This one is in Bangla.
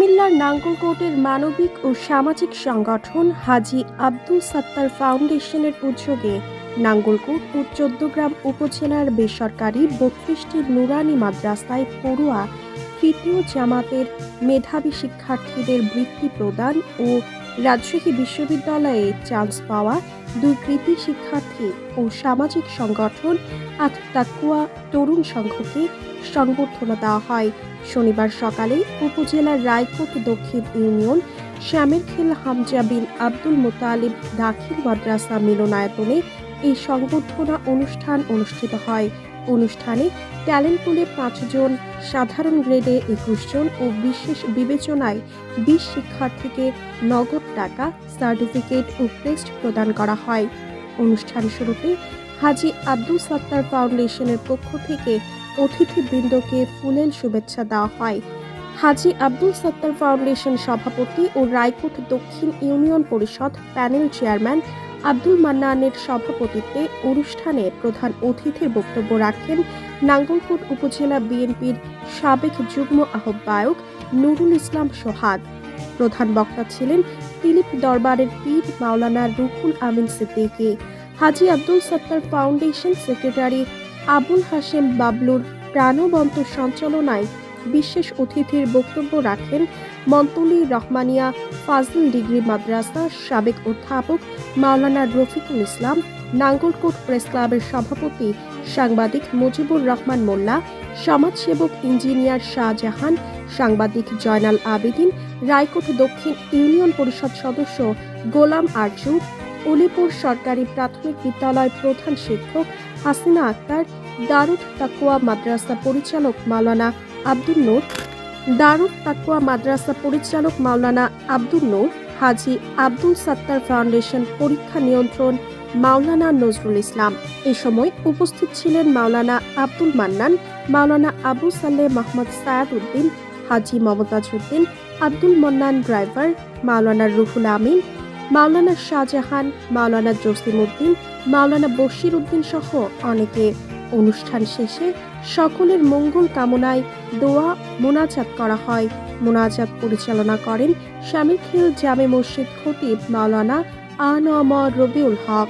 কুমিল্লার নাঙ্গলকোটের মানবিক ও সামাজিক সংগঠন হাজী আব্দুল সাত্তার ফাউন্ডেশনের উদ্যোগে নাঙ্গলকোট ও চৌদ্দগ্রাম উপজেলার বেসরকারি ৩২টি নুরানি মাদ্রাসায় পড়ুয়া তৃতীয় জামাতের মেধাবী শিক্ষার্থীদের বৃত্তি প্রদান ও রাজশাহী বিশ্ববিদ্যালয়ে চান্স পাওয়া দুই কৃতী শিক্ষার্থী ও সামাজিক সংগঠন আত তাকুয়া তরুণ সংঘকে সংবর্ধনা দেওয়া হয়। শনিবার সকালে উপজেলার রায়কোট দক্ষিণ ইউনিয়ন শ্যামেরখিল হামজা বিন আব্দুল মোতালিব দাখিল মাদ্রাসা মিলনায়তনে এই সংবর্ধনা অনুষ্ঠান অনুষ্ঠিত হয়। অনুষ্ঠানে ট্যালেন্ট পুলে ৫ জন, সাধারণ গ্রেডে ২১ জন ও বিশেষ বিবেচনায় ২০ শিক্ষার্থীকে নগদ টাকা, সার্টিফিকেট ও ক্রেস্ট প্রদান করা হয়। অনুষ্ঠান শুরুতে হাজী আব্দুল সাত্তার ফাউন্ডেশনের পক্ষ থেকে অতিথিবৃন্দকে ফুলেল শুভেচ্ছা দেওয়া হয়। হাজী আব্দুল সাত্তার ফাউন্ডেশন সভাপতি ও রায়কোট দক্ষিণ ইউনিয়ন পরিষদ প্যানেল চেয়ারম্যান আব্দুল মান্নানের সভাপতিত্বে অনুষ্ঠানে প্রধান অতিথির বক্তব্য রাখেন নাঙ্গলকোট উপজেলা বিএনপির সাবেক যুগ্ম আহ্বায়ক নুরুল ইসলাম সোহাগ। প্রধান বক্তা ছিলেন তিলিপ দরবারের পীর মাওলানা রুহুল আমিন সিদ্দিকী। হাজী আব্দুল সাত্তার ফাউন্ডেশন সেক্রেটারি আবুল হাশেম বাবলুর প্রাণবন্ত সঞ্চালনায় বিশেষ অতিথির বক্তব্য রাখেন মন্তলি রহমানিয়া ফাজিল ডিগ্রি মাদ্রাসার সাবেক অধ্যাপক মাওলানা রফিকুল ইসলাম, নাঙ্গলকোট প্রেস ক্লাবের সভাপতি সাংবাদিক মুজিবুর রহমান মোল্লা, সমাজসেবক ইঞ্জিনিয়ার শাহজাহান, সাংবাদিক জয়নাল আবেদিন, রায়কোট দক্ষিণ ইউনিয়ন পরিষদ সদস্য গোলাম আরজু, উলিপুর সরকারি প্রাথমিক বিদ্যালয় প্রধান শিক্ষক হাসিনা আক্তার, দারুত তাকওয়া মাদ্রাসা পরিচালক মাওলানা আব্দুল নূর, হাজী আব্দুল সাত্তার ফাউন্ডেশন পরীক্ষা নিয়ন্ত্রণ মাওলানা নজরুল ইসলাম। এ সময় উপস্থিত ছিলেন মাওলানা আব্দুল মান্নান, মাওলানা আবু সালেহ মোহাম্মদ সায়াদ উদ্দিন, হাজী মমতাজ উদ্দিন, আব্দুল মান্নান ড্রাইভার, মাওলানা রুহুল আমিন, মাওলানা শাহজাহান, মাওলানা জসিম উদ্দিন, মাওলানা বশির উদ্দিন সহ অনেকে। অনুষ্ঠান শেষে সকলের মঙ্গল কামনায় দোয়া মোনাজাত করা হয়। মোনাজাত পরিচালনা করেন শামিরখিল জামে মসজিদ খতিব মাওলানা আনোয়ার রবিউল হক।